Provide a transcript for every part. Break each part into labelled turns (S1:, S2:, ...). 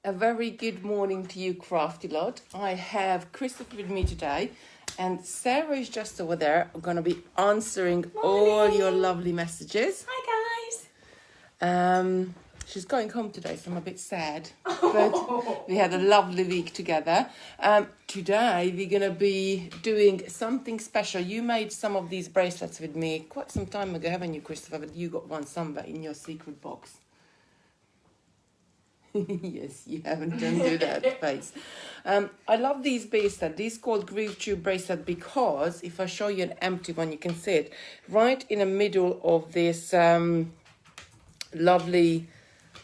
S1: A very good morning to you, crafty lot. I have Christopher with me today, and Sarah is just over there. I'm going to be answering all your lovely messages.
S2: Hi, guys.
S1: She's going home today, so I'm a bit sad. But we had a lovely week together. Today, we're going to be doing something special. You made some of these bracelets with me quite some time ago, haven't you, Christopher? But you got one somewhere in your secret box. Yes, you haven't. Don't do that face. I love these bracelets. These called Groove Tube bracelet because if I show you an empty one, you can see it right in the middle of this lovely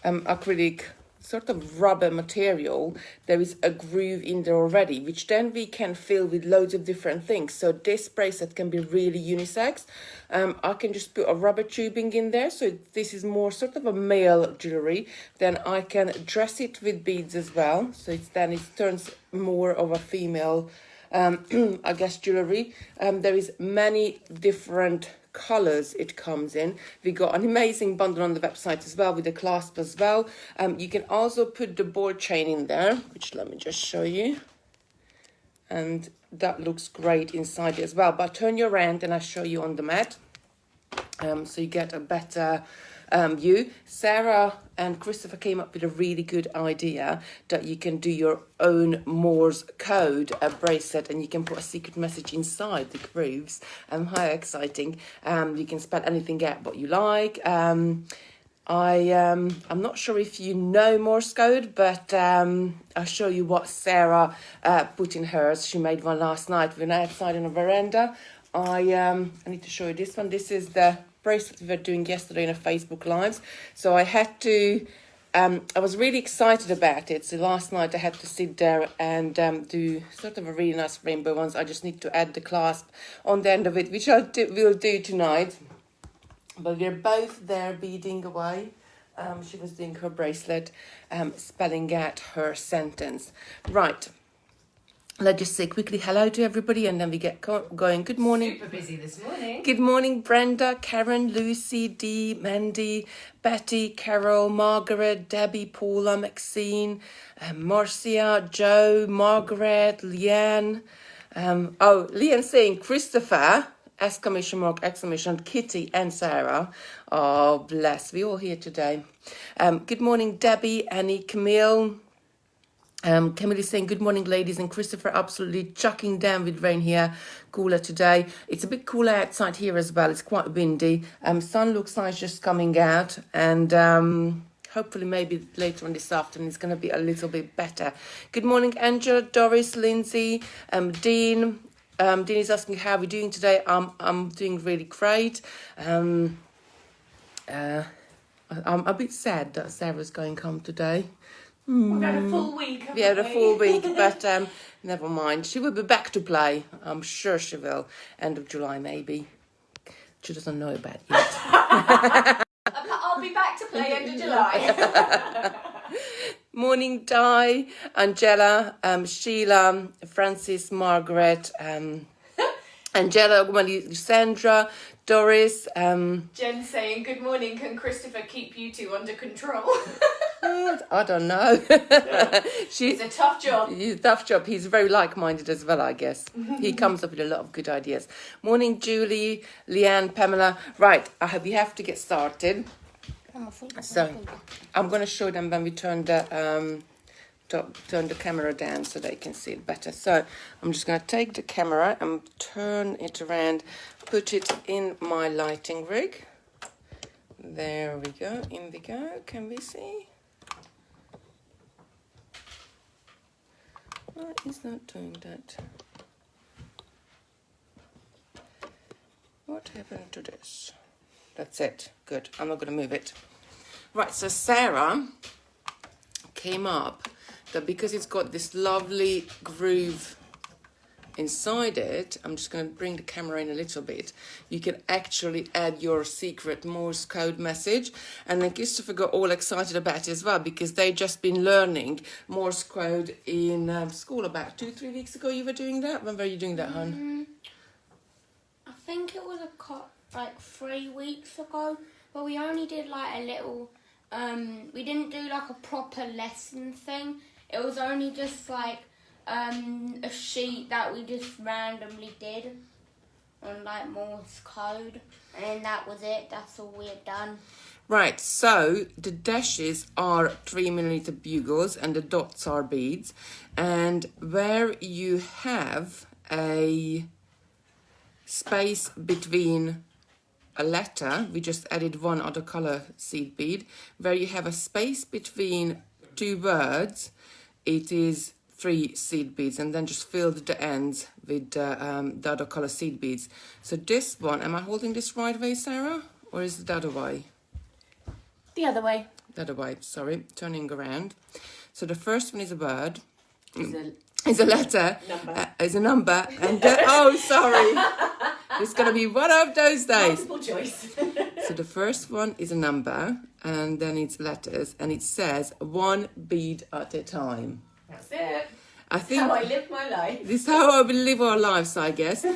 S1: acrylic sort of rubber material. There is a groove in there already, which then we can fill with loads of different things. So this bracelet can be really unisex. I can just put a rubber tubing in there, so this is more sort of a male jewelry. Then I can dress it with beads as well, so it turns more of a female I guess jewelry. There is many different colors it comes in. We got an amazing bundle on the website as well with the clasp as well. You can also put the ball chain in there, which let me just show you, and that looks great inside as well. But turn your hand and I'll show you on the mat, so you get a better view. Sarah and Christopher came up with a really good idea that you can do your own Morse code bracelet, and you can put a secret message inside the grooves. How exciting. You can spell anything out what you like. I'm not sure if you know Morse code, but I'll show you what Sarah put in hers. She made one last night when I outside on a veranda. I need to show you this one. This is the bracelet we were doing yesterday in a Facebook Lives. So I had to, I was really excited about it. So last night I had to sit there and do sort of a really nice rainbow ones. I just need to add the clasp on the end of it, which will do tonight. But we're both there beading away. She was doing her bracelet, spelling out her sentence. Right. Let's just say quickly hello to everybody and then we get going. Good morning.
S2: Super busy this morning.
S1: Good morning, Brenda, Karen, Lucy, Dee, Mandy, Betty, Carol, Margaret, Debbie, Paula, Maxine, Marcia, Joe, Margaret, Leanne. Leanne saying Christopher, exclamation mark, exclamation, Kitty and Sarah. Oh, bless. We're all here today. Good morning, Debbie, Annie, Camille. Camille is saying, good morning, ladies, and Christopher absolutely chucking down with rain here. Cooler today. It's a bit cooler outside here as well. It's quite windy. Sun looks like it's just coming out, and hopefully maybe later on this afternoon it's going to be a little bit better. Good morning, Angela, Doris, Lindsay, Dean. Dean is asking how we're doing today. I'm doing really great. I'm a bit sad that Sarah's going home today.
S2: We've had a full week, haven't we?
S1: We had a full week, but never mind. She will be back to play. I'm sure she will. End of July, maybe. She doesn't know about it yet.
S2: I'll be back to play end of July.
S1: Morning, Di, Angela, Sheila, Francis, Margaret, Angela, Sandra, Doris.
S2: Jen saying, good morning, can Christopher keep you two under control?
S1: I don't know.
S2: It's a tough job.
S1: It's a tough job. He's very like-minded as well, I guess. He comes up with a lot of good ideas. Morning, Julie, Leanne, Pamela. Right, we have to get started. So I'm going to show them when we turn the camera down so they can see it better. So I'm just going to take the camera and turn it around, put it in my lighting rig. There we go. In we go. Can we see? Why is not doing that? What happened to this? That's it. Good. I'm not going to move it. Right, so Sarah came up that because it's got this lovely groove inside it, I'm just going to bring the camera in a little bit, you can actually add your secret Morse code message. And then Christopher got all excited about it as well because they just been learning Morse code in school about 2-3 weeks ago. You were doing that? When were you doing that, hon?
S3: I think it was like 3 weeks ago, but we only did like a little we didn't do like a proper lesson thing. It was only just like a sheet that we just randomly did on like Morse code, and that was it. That's all we had done.
S1: Right, so the dashes are 3mm bugles and the dots are beads, and where you have a space between a letter, we just added one other color seed bead. Where you have a space between two words, it is 3 seed beads, and then just filled the ends with the other color seed beads. So this one, am I holding this right way, Sarah, or is it the other way?
S2: The other way.
S1: The other way, sorry, turning around. So the first one is a word.
S2: It's
S1: Is a letter.
S2: Number.
S1: Is a number. And oh, sorry. It's going to be one of those days.
S2: multiple choice.
S1: So the first one is a number, and then it's letters, and it says 1 bead at a time.
S2: That's it.
S1: I think
S2: How I live my life.
S1: this is how we live our lives, I guess.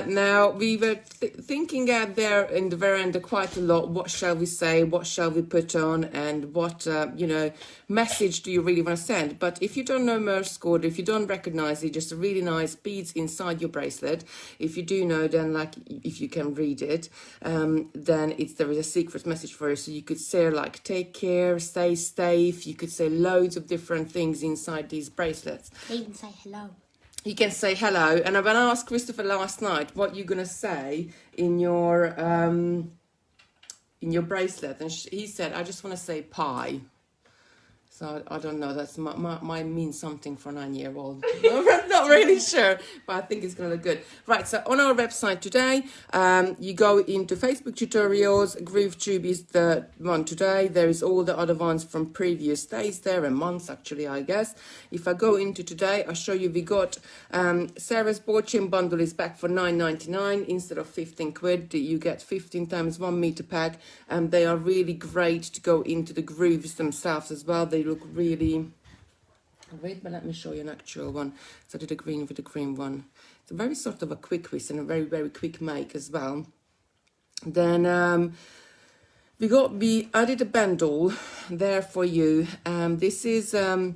S1: Now, we were thinking out there in the veranda quite a lot. What shall we say? What shall we put on? And what, message do you really want to send? But if you don't know Morse code, if you don't recognize it, just really nice beads inside your bracelet. If you do know, then if you can read it, then there is a secret message for you. So you could say like, take care, stay safe. You could say loads of different things inside these bracelets.
S3: You can say hello.
S1: You can say hello. And when I asked Christopher last night what you're gonna say in your bracelet, and he said, I just want to say pie. So I don't know. That's might mean something for a 9-year-old. Not really sure, but I think it's gonna look good. Right. So on our website today, you go into Facebook tutorials. GrooveTube is the one today. There is all the other ones from previous days there and months, actually, I guess. If I go into today, I'll show you. We got Sarah's ball chain bundle is back for $9.99 instead of 15 quid. You get 15 times 1 meter pack, and they are really great to go into the grooves themselves as well. They look really great, but let me show you an actual one. So I did a green with the green one. It's a very sort of a quick twist and a very, very quick make as well. Then we added a bundle there for you. This is 10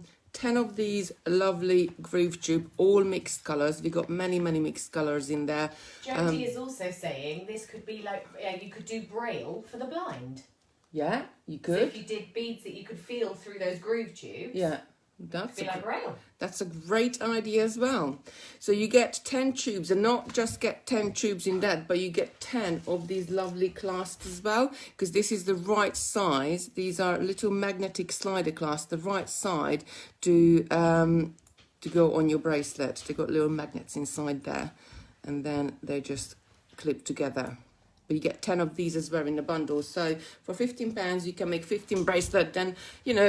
S1: of these lovely GrooveTube, all mixed colors. We got many mixed colors in there.
S2: Jody is also saying this could be like, you could do braille for the blind.
S1: Yeah, you
S2: So
S1: could.
S2: if you did beads that you could feel through those groove tubes,
S1: Yeah,
S2: it'd
S1: that's
S2: be like braille.
S1: That's a great idea as well. So you get 10 tubes, and not just get 10 tubes in that, but you get 10 of these lovely clasps as well, because this is the right size. These are little magnetic slider clasps, the right side to go on your bracelet. They've got little magnets inside there, and then they just clip together. But you get 10 of these as well in the bundle. So for £15, you can make 15 bracelets. Then,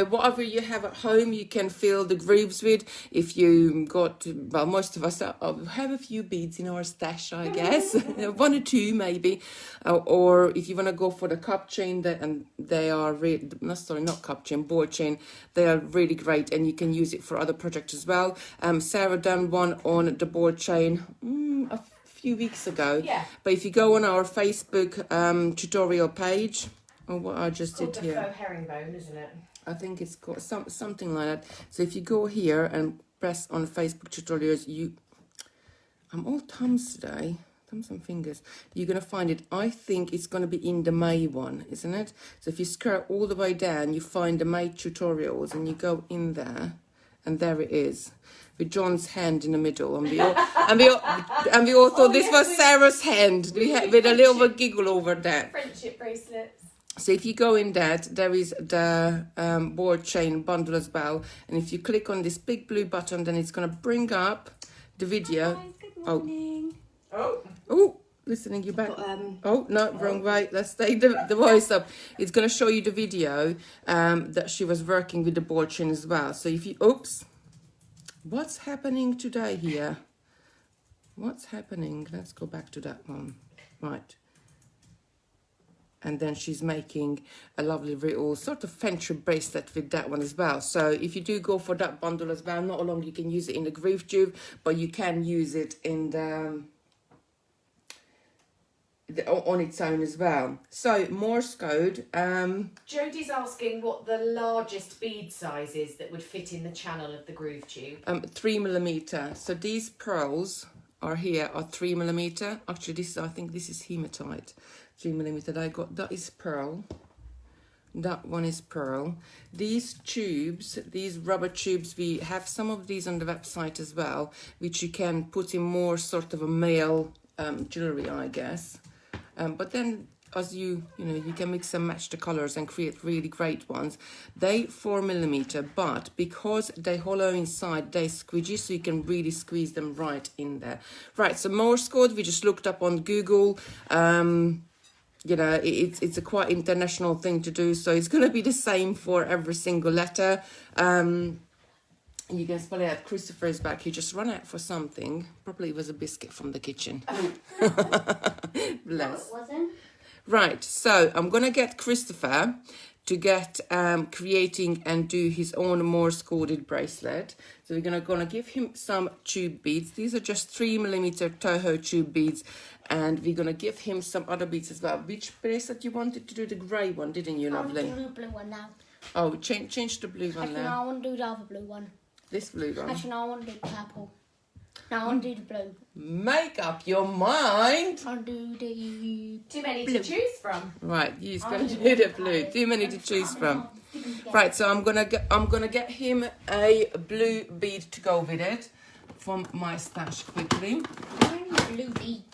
S1: whatever you have at home, you can fill the grooves with. If you got, well, most of us have a few beads in our stash, I guess. 1 or 2 maybe. Or if you want to go for the cup chain, and they are really, not cup chain, ball chain. They are really great, and you can use it for other projects as well. Sarah done one on the ball chain a few weeks ago.
S2: Yeah.
S1: But if you go on our Facebook tutorial page, or what I just did
S2: The
S1: here,
S2: faux herringbone, isn't it?
S1: I think it's called something like that. So if you go here and press on Facebook tutorials, I'm all thumbs today, thumbs and fingers. You're gonna find it. I think it's gonna be in the May one, isn't it? So if you scroll all the way down, you find the May tutorials, and you go in there, and there it is, with John's hand in the middle, and we all thought this was Sarah's hand. We had with a little giggle over that.
S2: Friendship bracelets.
S1: So if you go in that, there is the board chain bundle as well, and if you click on this big blue button, then it's going to bring up the video.
S3: Hi guys, good morning.
S1: Oh, listening, you back. Oh no, wrong way. Let's stay the voice up. It's going to show you the video that she was working with the board chain as well. So if you, oops. What's happening today here? What's happening? Let's go back to that one. Right. And then she's making a lovely little sort of friendship bracelet with that one as well. So if you do go for that bundle as well, not only you can use it in the GrooveTube, but you can use it in the on its own as well. So Morse code.
S2: Jodie's asking what the largest bead size is that would fit in the channel of the groove tube.
S1: 3mm. So these pearls are here are 3mm. Actually, I think this is hematite. 3mm. I got that is pearl. That one is pearl. These tubes, these rubber tubes, we have some of these on the website as well, which you can put in more sort of a male jewelry, I guess. But then as you can mix and match the colors and create really great ones. They 4mm, but because they hollow inside, they squidgy, so you can really squeeze them right in there. Right, so Morse code, we just looked up on Google. It's a quite international thing to do, so it's going to be the same for every single letter. You can spell it out. Christopher is back. He just ran out for something. Probably it was a biscuit from the kitchen. Bless.
S3: No, it wasn't.
S1: Right, so I'm going to get Christopher to get creating and do his own Morse coded bracelet. So we're gonna give him some tube beads. These are just 3mm Toho tube beads, and we're gonna give him some other beads as well. Which bracelet you wanted to do? The grey one, didn't you, lovely?
S3: I want to do the blue one now.
S1: Oh, change the blue one
S3: Actually,
S1: now.
S3: no, I want to do the other blue one.
S1: This blue one.
S3: Actually, no, I want to do purple. No, I want to do the blue.
S1: Make up your mind.
S3: I want to do the...
S2: Too many
S3: Blue.
S2: to choose from.
S1: Right, he's gonna do the blue. Too many to choose from. Right, so I'm gonna get him a blue bead to go with it from my stash quickly.
S3: Blue bead.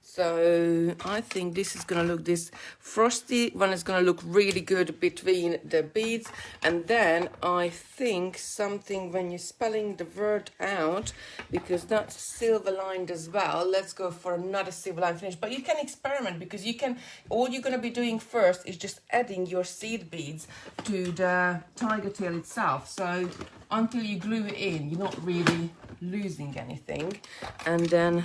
S1: So I think this is gonna look, this frosty one is gonna look really good between the beads. And then I think something when you're spelling the word out, because that's silver lined as well. Let's go for another silver line finish. But you can experiment, because you can, all you're gonna be doing first is just adding your seed beads to the tiger tail itself. So until you glue it in, you're not really losing anything. And then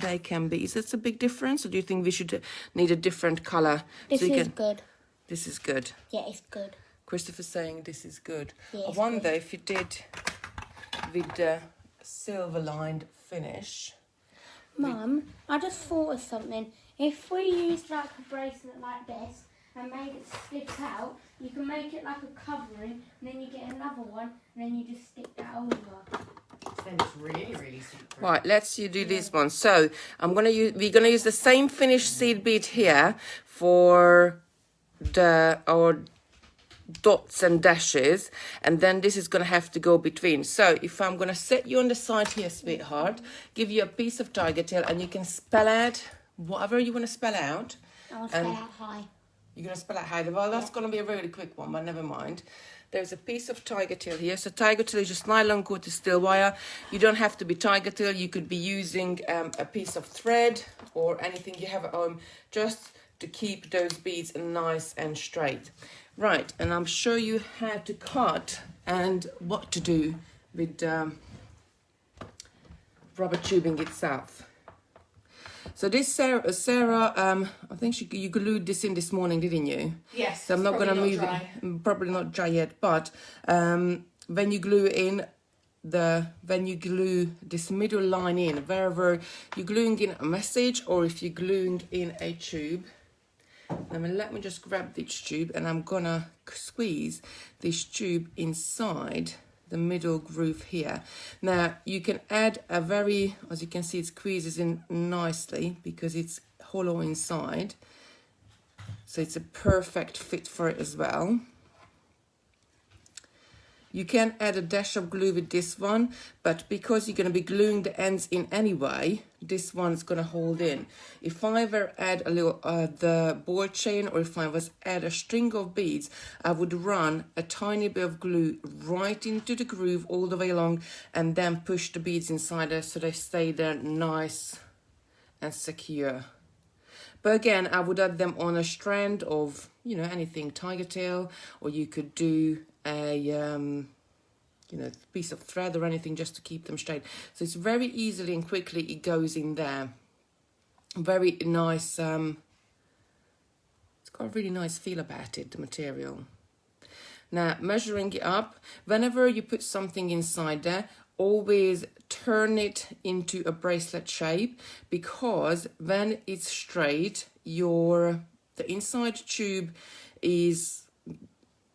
S1: they can be. Is this a big difference, or do you think we should need a different color?
S3: This is good.
S1: This is good.
S3: Yeah, it's good.
S1: Christopher's saying this is good.
S3: Yeah,
S1: I
S3: it's
S1: wonder
S3: good.
S1: if you did with the silver lined finish.
S3: Mum, I just thought of something. If we used like a bracelet like this and made it stick out, you can make it like a covering, and then you get another one, and then you just stick that over.
S2: Then it's really, really secret.
S1: Right, let's do this one. So we're gonna use the same finished seed bead here for our dots and dashes, and then this is gonna have to go between. So if I'm gonna set you on the side here, sweetheart, give you a piece of tiger tail, and you can spell out whatever you want to spell out.
S3: I'll spell out high.
S1: You're going to spell out high. Well, that's going to be a really quick one, but never mind. There's a piece of tiger tail here. So tiger tail is just nylon coated steel wire. You don't have to be tiger tail. You could be using a piece of thread or anything you have at home just to keep those beads nice and straight. Right, and I'm show you how to cut and what to do with rubber tubing itself. So this Sarah, I think you glued this in this morning, didn't you?
S2: Yes.
S1: So I'm not going to move
S2: dry.
S1: it. Probably not dry yet, but when you glue in when you glue this middle line in, wherever you're gluing in a message or if you're gluing in a tube. Let me just grab this tube, and I'm gonna squeeze this tube inside the middle groove here. Now you can add a as you can see, it squeezes in nicely because it's hollow inside, so it's a perfect fit for it as well. You can add a dash of glue with this one, but because you're going to be gluing the ends in anyway, this one's going to hold in. If I ever add a little the ball chain, or if I was add a string of beads, I would run a tiny bit of glue right into the groove all the way along, and then push the beads inside there so they stay there nice and secure. But again, I would add them on a strand of, anything, tiger tail, or you could do a piece of thread or anything just to keep them straight. So it's very easily and quickly it goes in there. Very nice. It's got a really nice feel about it, the material. Now, measuring it up, whenever you put something inside there, always turn it into a bracelet shape, because when it's straight, the inside tube is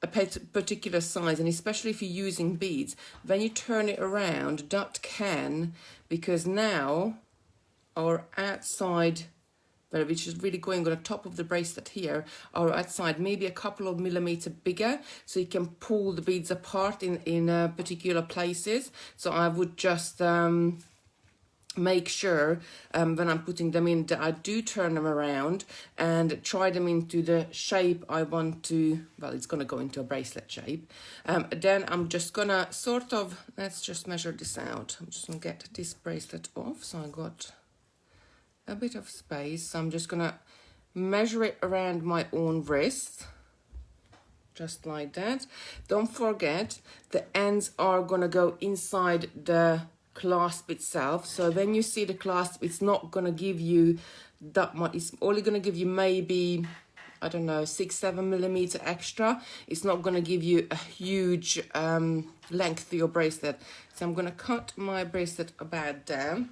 S1: a particular size, and especially if you're using beads, when you turn it around, that can, because now our outside, which is really going on the top of the bracelet here, our outside maybe a couple of millimeters bigger, so you can pull the beads apart in particular places. So I would just make sure when I'm putting them in that I do turn them around and try them into the shape I want to. Well, it's going to go into a bracelet shape. Then I'm just going to sort of, let's just measure this out. I'm just going to get this bracelet off. So I got a bit of space. So I'm just going to measure it around my own wrist. Just like that. Don't forget, the ends are going to go inside the clasp itself. So when you see the clasp, it's not going to give you that much. It's only going to give you maybe, I don't know, 6-7 millimeter extra. It's not going to give you a huge length for your bracelet. So I'm going to cut my bracelet about there.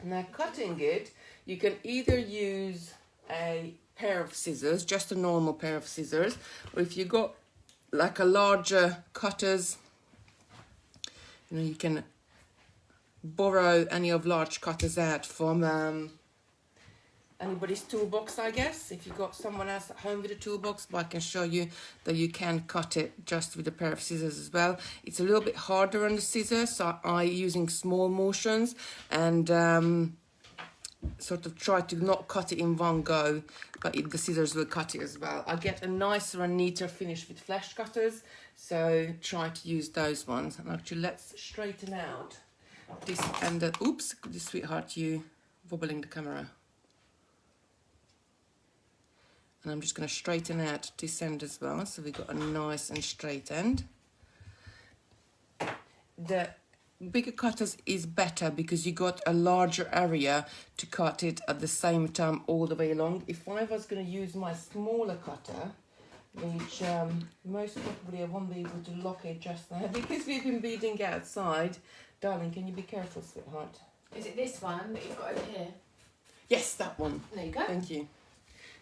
S1: Now, cutting it, you can either use a pair of scissors, just a normal pair of scissors, or if you got like a larger cutters, you can borrow any of large cutters out from anybody's toolbox, I guess. If you got someone else at home with a toolbox, but I can show you that you can cut it just with a pair of scissors as well. It's a little bit harder on the scissors, so I using small motions and sort of try to not cut it in one go, but the scissors will cut it as well. I get a nicer and neater finish with flash cutters, so try to use those ones. And actually, let's straighten out this and that. Oops, sweetheart, you wobbling the camera. And I'm just going to straighten out this end as well, so we've got a nice and straight end. The bigger cutters is better because you got a larger area to cut it at the same time all the way along. If I was going to use my smaller cutter, which most probably I won't be able to lock it just now because we've been beading outside. Darling, can you be careful, sweetheart?
S2: Is it this one that you've got over here?
S1: Yes, that one.
S2: There you go.
S1: Thank you.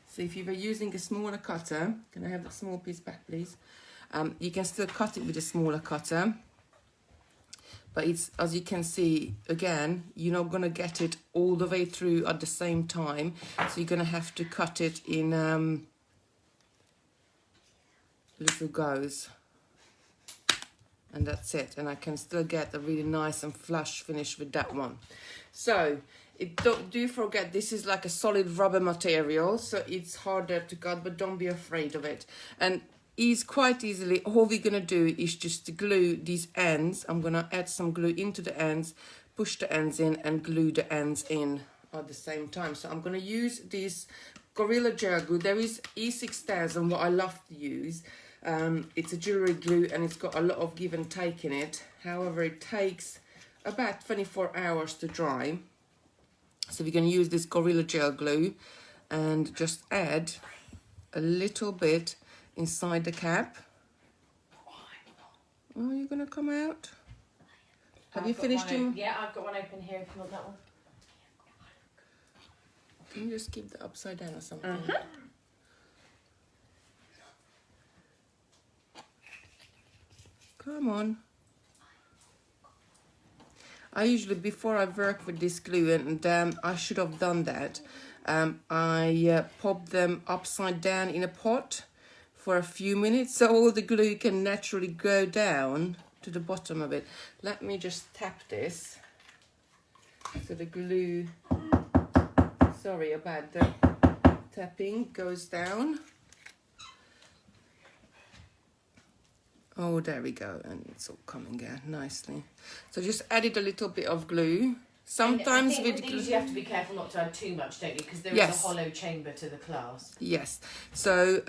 S1: So if you were using a smaller cutter, can I have that small piece back, please? You can still cut it with a smaller cutter. But it's, as you can see, again, you're not going to get it all the way through at the same time. So you're going to have to cut it in little goes. And that's it. And I can still get a really nice and flush finish with that one. So, do forget, this is like a solid rubber material. So it's harder to cut, but don't be afraid of it. And quite easily, all we're going to do is just to glue these ends. I'm going to add some glue into the ends, push the ends in and glue the ends in at the same time. So I'm going to use this Gorilla Gel glue. There is E6000, what I love to use. It's a jewelry glue and it's got a lot of give and take in it. However, it takes about 24 hours to dry. So we're going to use this Gorilla Gel glue and just add a little bit inside the cap. Oh, you're going to come out? Have you finished him?
S2: Yeah, I've got one open here if you want that one.
S1: Can you just keep that upside down or something? Come on. I usually, before I work with this glue, and I should have done that, I pop them upside down in a pot for a few minutes so all the glue can naturally go down to the bottom of it. Let me just tap this so the glue, sorry about the tapping, goes down. Oh, there we go, and it's all coming out nicely. So just added a little bit of glue. Sometimes with
S2: these
S1: glue,
S2: you have to be careful not to add too much, don't you? Because there is a hollow chamber to the clasp.
S1: Yes. So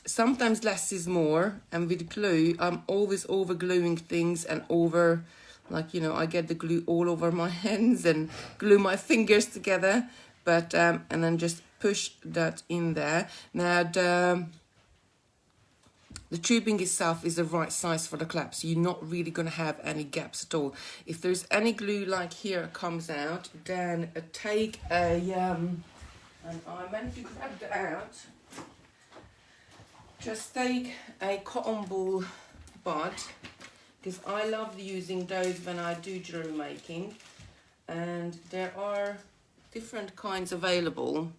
S1: sometimes less is more, and with glue, I'm always over gluing things and over, like, you know, I get the glue all over my hands and glue my fingers together. But and then just push that in there. Now the the tubing itself is the right size for the claps. You're not really going to have any gaps at all. If there's any glue like here comes out, then take a, and I meant to grab that out, just take a cotton ball bud, because I love using those when I do jewelry making, and there are different kinds available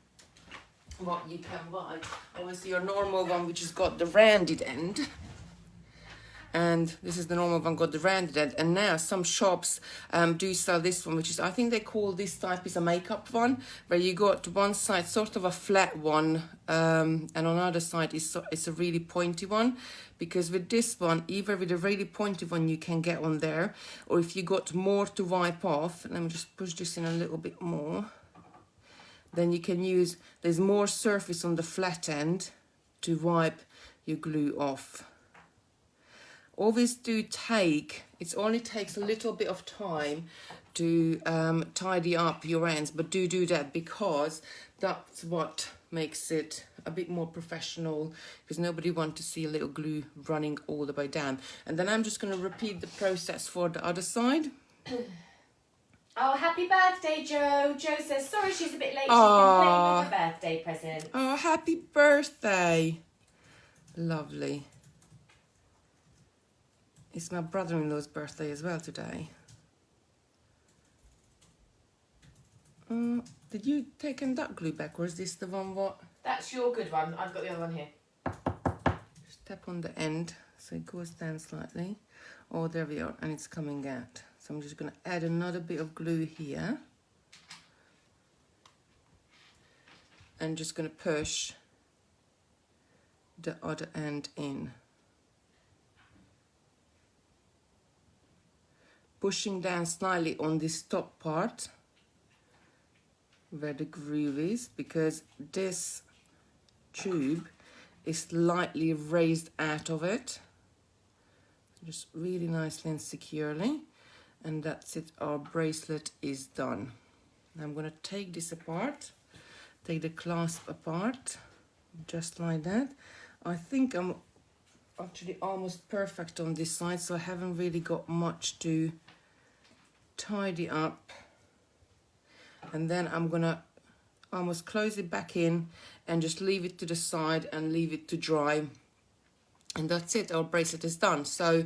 S1: what you can buy. Obviously your normal one, which has got the rounded end, and this is the normal one, got the rounded end. And now some shops do sell this one, which is, I think they call this type is a makeup one, where you got one side sort of a flat one, and on the other side it's a really pointy one. Because with this one, either with a really pointy one you can get on there, or if you got more to wipe off, let me just push this in a little bit more, then you can use, there's more surface on the flat end to wipe your glue off. Always do take, it only takes a little bit of time to tidy up your ends, but do that, because that's what makes it a bit more professional, because nobody wants to see a little glue running all the way down. And then I'm just going to repeat the process for the other side.
S2: Oh, happy birthday, Jo. Jo says, sorry she's a bit late. She's been playing with her birthday present.
S1: Oh, happy birthday. Lovely. It's my brother-in-law's birthday as well today. Did you take that glue back, or is this the one what?
S2: That's your good one. I've got the other one here.
S1: Just tap on the end so it goes down slightly. Oh, there we are, and it's coming out. So I'm just going to add another bit of glue here. And just going to push the other end in. Pushing down slightly on this top part where the groove is, because this tube is slightly raised out of it. Just really nicely and securely. And that's it, our bracelet is done. Now I'm going to take this apart, take the clasp apart, just like that. I think I'm actually almost perfect on this side, so I haven't really got much to tidy up. And then I'm going to almost close it back in and just leave it to the side and leave it to dry. And that's it, our bracelet is done. So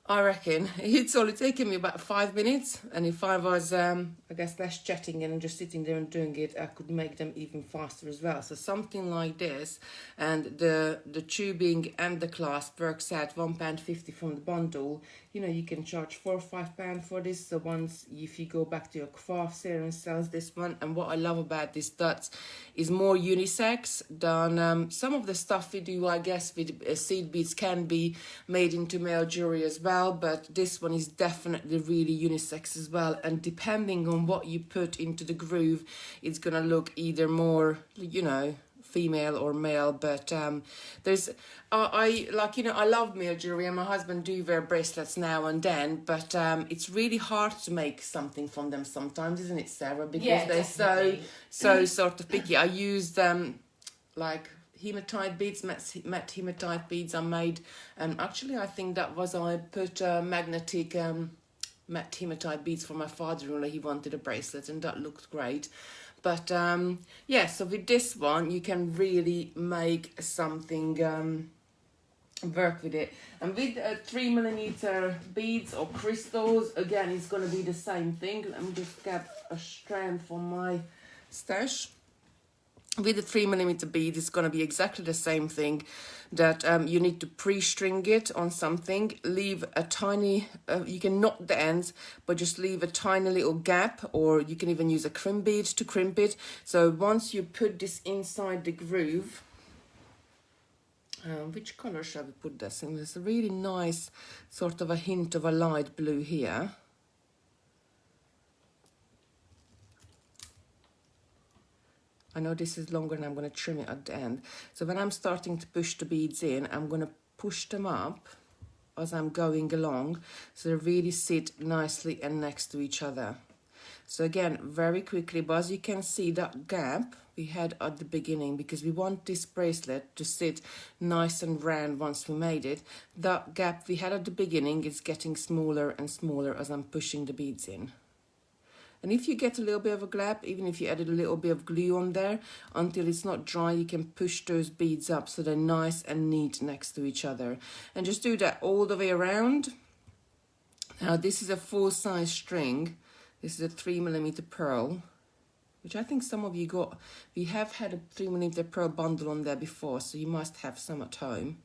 S1: I reckon it's only taken me about 5 minutes, and if I was, I guess, less chatting and just sitting there and doing it, I could make them even faster as well. So something like this, and the tubing and the clasp works out £1.50 from the bundle. You know, you can charge £4 or £5 for this. So once, if you go back to your craft sale and sells this one, and what I love about this Dutz is more unisex than some of the stuff we do, I guess, with seed beads can be made into male jewelry as well. But this one is definitely really unisex as well, and depending on what you put into the groove, it's gonna look either more, you know, female or male. But there's I like, you know, I love male jewelry, and my husband do wear bracelets now and then, but it's really hard to make something from them sometimes, isn't it, Sarah? Because they're so sort of picky. I use like hematite beads, matte hematite beads I made, and actually I think that was, I put magnetic matte hematite beads for my father-in-law. He wanted a bracelet, and that looked great. But yeah, so with this one you can really make something work with it. And with 3mm beads or crystals, again, it's going to be the same thing. Let me just get a strand from my stash. With the 3mm bead, it's going to be exactly the same thing, that you need to pre-string it on something, leave a tiny, you can knot the ends, but just leave a tiny little gap, or you can even use a crimp bead to crimp it. So once you put this inside the groove, which color shall we put this in? There's a really nice sort of a hint of a light blue here. I know this is longer and I'm going to trim it at the end. So when I'm starting to push the beads in, I'm going to push them up as I'm going along, so they really sit nicely and next to each other. So again, very quickly, but as you can see, that gap we had at the beginning, because we want this bracelet to sit nice and round once we made it, that gap we had at the beginning is getting smaller and smaller as I'm pushing the beads in. And if you get a little bit of a gap, even if you added a little bit of glue on there, until it's not dry, you can push those beads up so they're nice and neat next to each other. And just do that all the way around. Now this is a full size string. This is a 3mm pearl, which I think some of you got. We have had a 3mm pearl bundle on there before, so you must have some at home.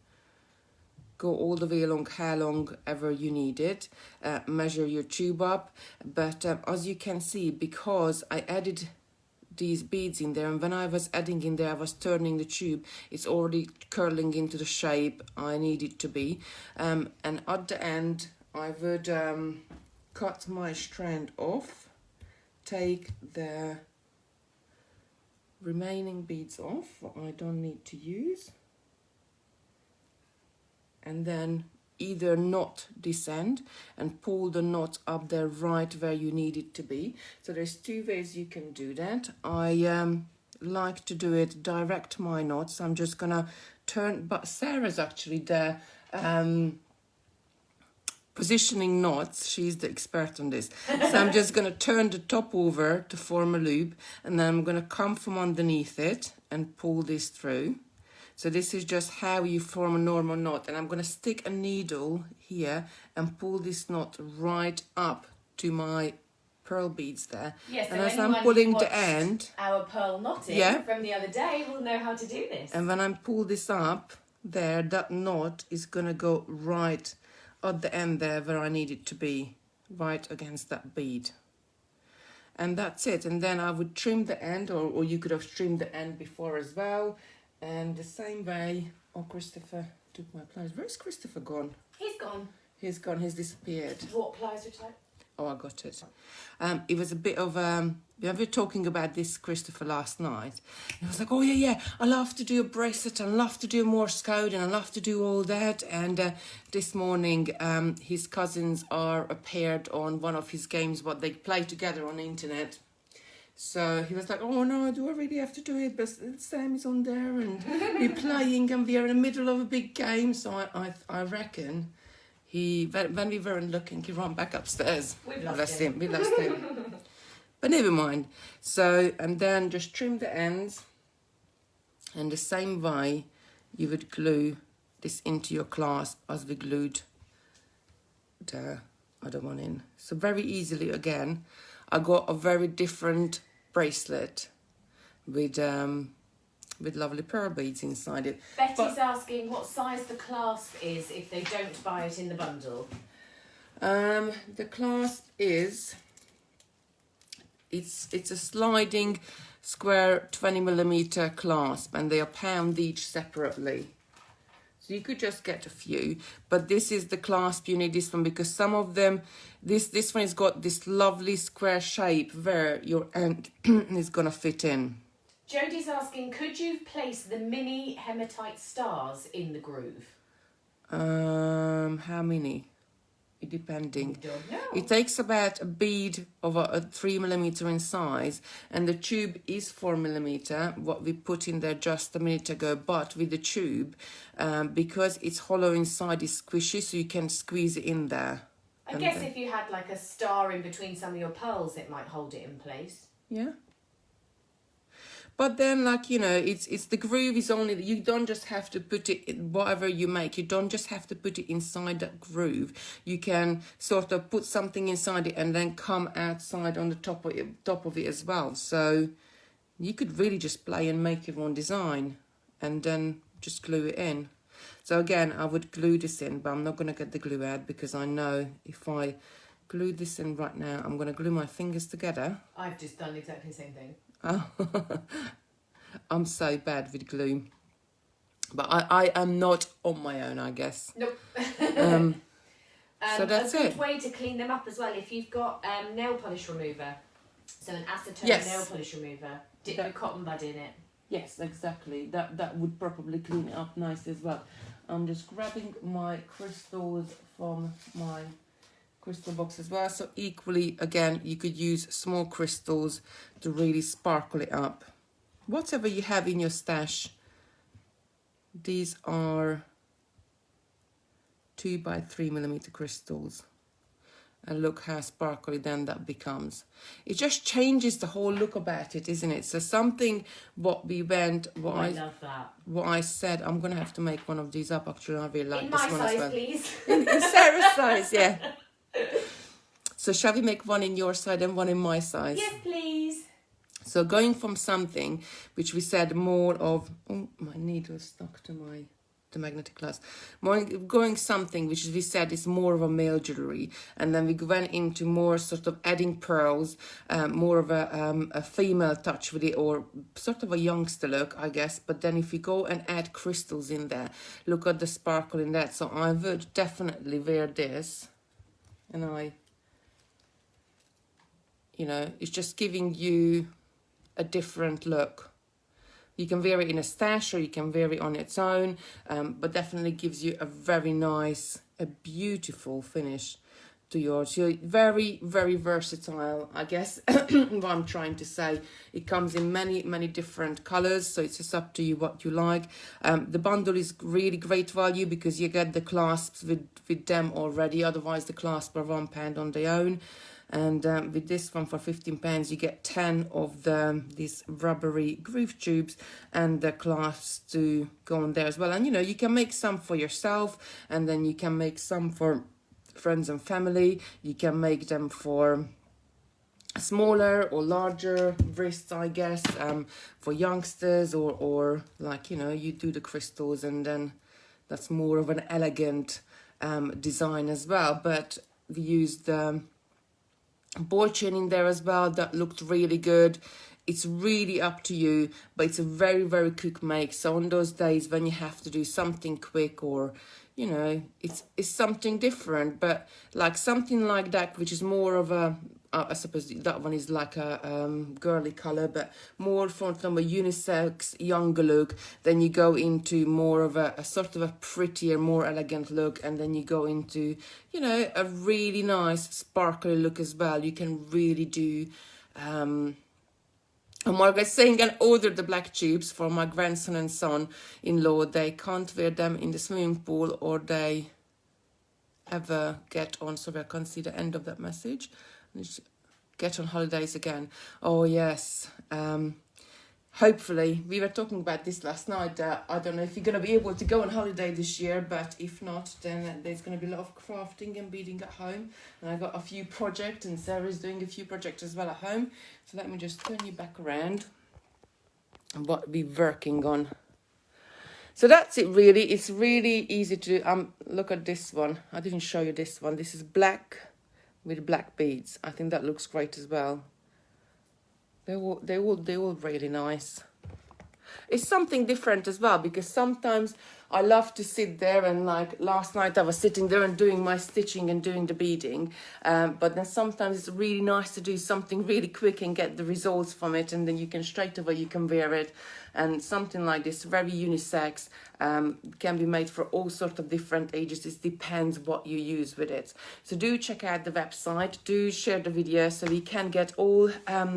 S1: Go all the way along how long ever you need it. Measure your tube up. But as you can see, because I added these beads in there, and when I was adding in there, I was turning the tube, it's already curling into the shape I need it to be. And at the end, I would cut my strand off, take the remaining beads off, what I don't need to use, and then either knot this end and pull the knot up there right where you need it to be. So there's two ways you can do that. I like to do it direct my knots. I'm just gonna turn, but Sarah's actually there positioning knots. She's the expert on this. So I'm just gonna turn the top over to form a loop, and then I'm gonna come from underneath it and pull this through. So this is just how you form a normal knot, and I'm going to stick a needle here and pull this knot right up to my pearl beads there.
S2: Yes, so
S1: and as I'm
S2: anyone
S1: pulling
S2: who
S1: the
S2: watched
S1: end,
S2: our pearl knotting
S1: Yeah.
S2: from the other day will know how to do this.
S1: and when I pull this up there, that knot is going to go right at the end there where I need it to be, right against that bead. And that's it. And then I would trim the end, or you could have trimmed the end before as well. And the same way, oh, Christopher took my pliers. Where's Christopher gone?
S2: He's gone.
S1: He's gone, he's disappeared.
S2: What pliers would you like?
S1: Oh, I got it. It was a bit of, we were talking about this, Christopher, last night. And I was like, oh, yeah, I love to do a bracelet, and I love to do a Morse code, and I love to do all that. And this morning, his cousins are appeared on one of his games, what they play together on the internet. So he was like, oh no, do I really have to do it? But Sam is on there and we're playing and we're in the middle of a big game. So I reckon when we weren't looking, he ran back upstairs.
S2: We've lost him.
S1: We lost him. But never mind. So, and then just trim the ends. And the same way you would glue this into your clasp as we glued the other one in. So very easily again, I got a very different bracelet with lovely pearl beads inside it.
S2: Betty's asking what size the clasp is if they don't buy it in the bundle.
S1: The clasp is, it's a sliding square 20mm clasp, and they are pound each separately. So you could just get a few, but this is the clasp you need this one, because some of them, this one has got this lovely square shape where your end is gonna fit in.
S2: Jodie's asking, could you place the mini hematite stars in the groove?
S1: How many? Depending.
S2: Don't know.
S1: It takes about a bead of a 3mm in size, and the tube is 4mm, what we put in there just a minute ago. But with the tube, because it's hollow inside, it's squishy, so you can squeeze it in there.
S2: I guess if you had like a star in between some of your pearls, it might hold it in place.
S1: Yeah. But then, like, you know, it's the groove is only, you don't just have to put it, whatever you make, you don't just have to put it inside that groove. You can sort of put something inside it and then come outside on the top of it as well. So you could really just play and make your own design and then just glue it in. So again, I would glue this in, but I'm not going to get the glue out, because I know if I glue this in right now, I'm going to glue my fingers together.
S2: I've just done exactly the same thing.
S1: Oh, I'm so bad with glue, but I am not on my own, I guess.
S2: Nope.
S1: So that's
S2: a good
S1: it.
S2: way to clean them up as well, if you've got nail polish remover, so an acetone
S1: Yes.
S2: nail polish remover, dip your cotton bud in it.
S1: Yes, exactly. That would probably clean it up nice as well. I'm just grabbing my crystals from my crystal box as well. So equally, again, you could use small crystals to really sparkle it up. Whatever you have in your stash. These are 2 by 3 millimeter crystals. And look how sparkly then that becomes. It just changes the whole look about it, isn't it? So something what we went,
S2: I love that.
S1: what I said, I'm going to have to make one of these up actually. I really like
S2: In
S1: this
S2: my
S1: one
S2: size,
S1: as well.
S2: please.
S1: In Sarah's size, yeah. So shall we make one in your size and one in my size?
S2: Yes, please.
S1: So going from something which we said more of, oh, my needle stuck to the magnetic glass. More going something which we said is more of a male jewelry, and then we went into more sort of adding pearls, more of a female touch with it, or sort of a youngster look, I guess. But then if you go and add crystals in there, look at the sparkle in that. So I would definitely wear this, and you know, it's just giving you a different look. You can wear it in a stash or you can wear it on its own, but definitely gives you a very nice, a beautiful finish to yours. So very, very versatile, I guess, what I'm trying to say. It comes in many, many different colours, so it's just up to you what you like. The bundle is really great value because you get the clasps with them already, otherwise the clasps are £1 on their own. And with this one for £15, you get 10 of these rubbery groove tubes and the clasps to go on there as well. And you know, you can make some for yourself, and then you can make some for friends and family. You can make them for smaller or larger wrists, I guess, for youngsters, or like, you know, you do the crystals and then that's more of an elegant design as well. But we used ball chain in there as well that looked really good. It's really up to you, but it's a very, very quick make. So on those days when you have to do something quick, or you know, it's something different, but like something like that, which is more of a I suppose that one is like a girly color, but more from a unisex younger look. Then you go into more of a sort of a prettier, more elegant look, and then you go into, you know, a really nice sparkly look as well. You can really do Margaret's saying, and order the black tubes for my grandson and son-in-law. They can't wear them in the swimming pool, or they ever get on. Sorry, I can't see the end of that message. Get on holidays again. Oh yes. Hopefully, we were talking about this last night. I don't know if you're going to be able to go on holiday this year, but if not, then there's going to be a lot of crafting and beading at home. And I got a few projects, and Sarah's doing a few projects as well at home. So let me just turn you back around and what we're working on. So that's it really. It's really easy to look at this one. I didn't show you this one. This is black with black beads. I think that looks great as well. They're all really nice. It's something different as well, because sometimes I love to sit there, and like last night I was sitting there and doing my stitching and doing the beading, but then sometimes it's really nice to do something really quick and get the results from it, and then you can straight away you can wear it. And something like this, very unisex, can be made for all sorts of different ages. It depends what you use with it. So do check out the website, do share the video so we can get all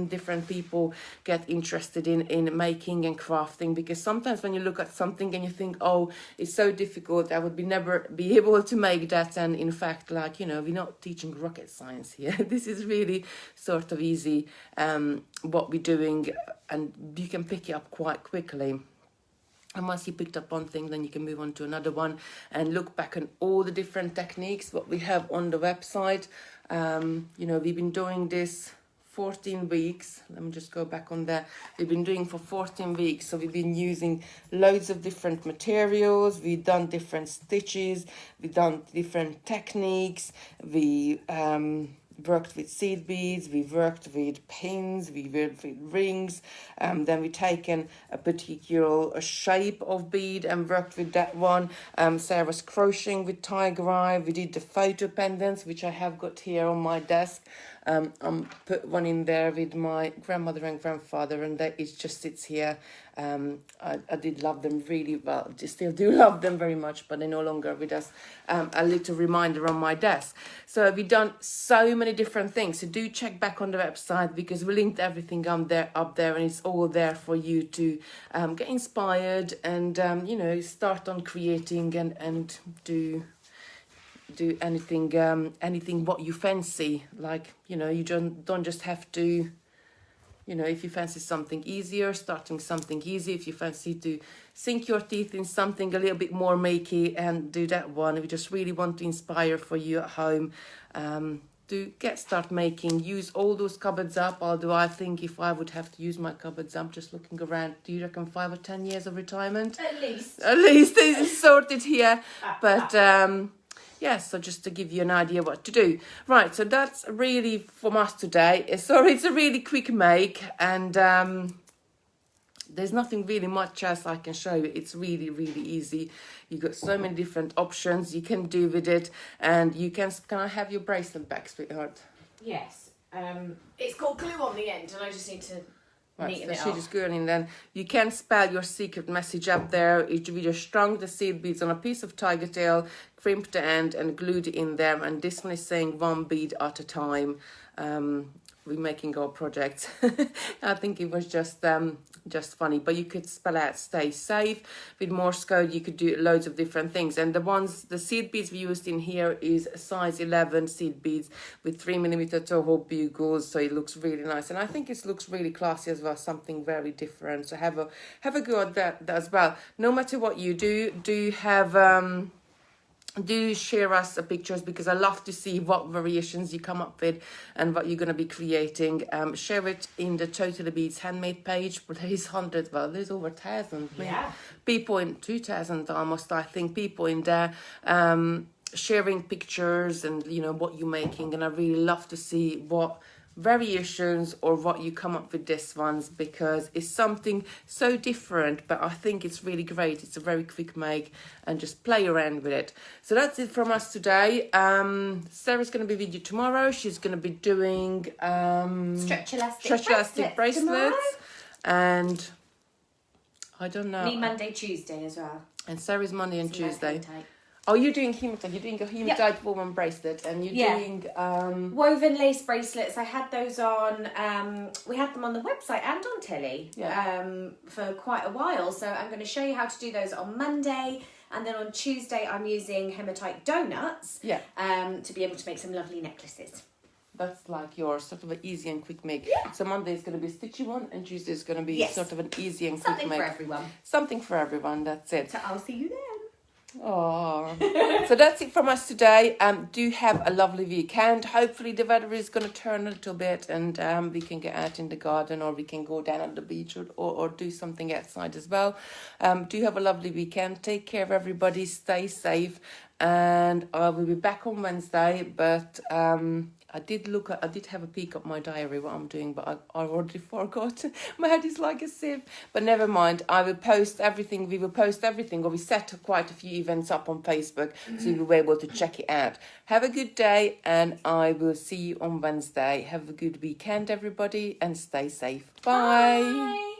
S1: different people get interested in making and crafting. Because sometimes when you look at something and you think, oh, it's so difficult, I would never be able to make that. And in fact, like, you know, we're not teaching rocket science here. This is really sort of easy what we're doing, and you can pick it up quite quickly. And once you picked up one thing, then you can move on to another one and look back on all the different techniques what we have on the website. You know, we've been doing this 14 weeks. Let me just go back on there. We've been doing for 14 weeks. So we've been using loads of different materials. We've done different stitches. We've done different techniques. We worked with seed beads, we worked with pins, we worked with rings, then we taken a particular shape of bead and worked with that one. Sarah's crocheting with tiger eye. We did the photo pendants, which I have got here on my desk. Put one in there with my grandmother and grandfather, and that it just sits here I did love them really well. I still do love them very much, but they're no longer with us. A little reminder on my desk. So we've done so many different things. So do check back on the website because we linked everything up there, and it's all there for you to get inspired and start on creating and do anything what you fancy. Like, you don't just have to, if you fancy something easier, starting something easy. If you fancy to sink your teeth in something a little bit more makey, and do that one. We just really want to inspire for you at home. Start making, use all those cupboards up. Although I think if I would have to use my cupboards up, just looking around, do you reckon 5 or 10 years of retirement?
S2: At least
S1: It's sorted here. But so just to give you an idea what to do. Right, so that's really from us today. Sorry, it's a really quick make, and there's nothing really much else I can show you. It's really, really easy. You've got so many different options you can do with it, and you can I have your bracelet back, sweetheart?
S2: yes. It's got glue on the end, and I just need to
S1: Right,
S2: neaten
S1: so
S2: it
S1: she
S2: up.
S1: just going in then. You can spell your secret message up there. We just strung the seed beads on a piece of tiger tail, crimped the end and glued it in there. And this one is saying 1 bead at a time. We're making our projects. I think it was just funny, but you could spell out stay safe. With Morse code you could do loads of different things, and the seed beads we used in here is size 11 seed beads with 3mm Toho bugles, so it looks really nice, and I think it looks really classy as well, something very different. So have a go at that as well. No matter what you do have do share us pictures, because I love to see what variations you come up with and what you're going to be creating. Share it in the Totally Beads handmade page. But there's hundreds, well, there's over 1,000 people, in 2,000 almost, I think, people in there sharing pictures and what you're making. And I really love to see what variations or what you come up with this ones, because it's something so different, but I think it's really great. It's a very quick make, and just play around with it. So that's it from us today. Sarah's going to be with you tomorrow. She's going to be doing
S2: Stretch elastic
S1: bracelets
S2: tomorrow.
S1: and I don't know.
S2: Me Monday, Tuesday as well.
S1: And Sarah's Monday and
S2: Some nice
S1: Tuesday.
S2: hematite.
S1: Oh, you're doing hematite. You're doing a hematite woman bracelet, and you're doing
S2: woven lace bracelets. I had those on. We had them on the website and on telly for quite a while. So I'm going to show you how to do those on Monday, and then on Tuesday I'm using hematite donuts. To be able to make some lovely necklaces.
S1: That's like your sort of an easy and quick make. So Monday is going to be a stitchy one, and Tuesday is going to be sort of an easy and quick make.
S2: Something for everyone.
S1: Something for everyone. That's it.
S2: So I'll see you then.
S1: Oh, so that's it from us today. Do have a lovely weekend. Hopefully the weather is going to turn a little bit, and we can get out in the garden, or we can go down on the beach, or do something outside as well. Do have a lovely weekend. Take care of everybody. Stay safe, and I will be back on Wednesday. But I did have a peek at my diary, what I'm doing, but I already forgot. My head is like a sieve. But never mind. I will post everything. We will post everything. Or we set quite a few events up on Facebook, so you'll be able to check it out. Have a good day, and I will see you on Wednesday. Have a good weekend, everybody, and stay safe. Bye.
S2: Bye.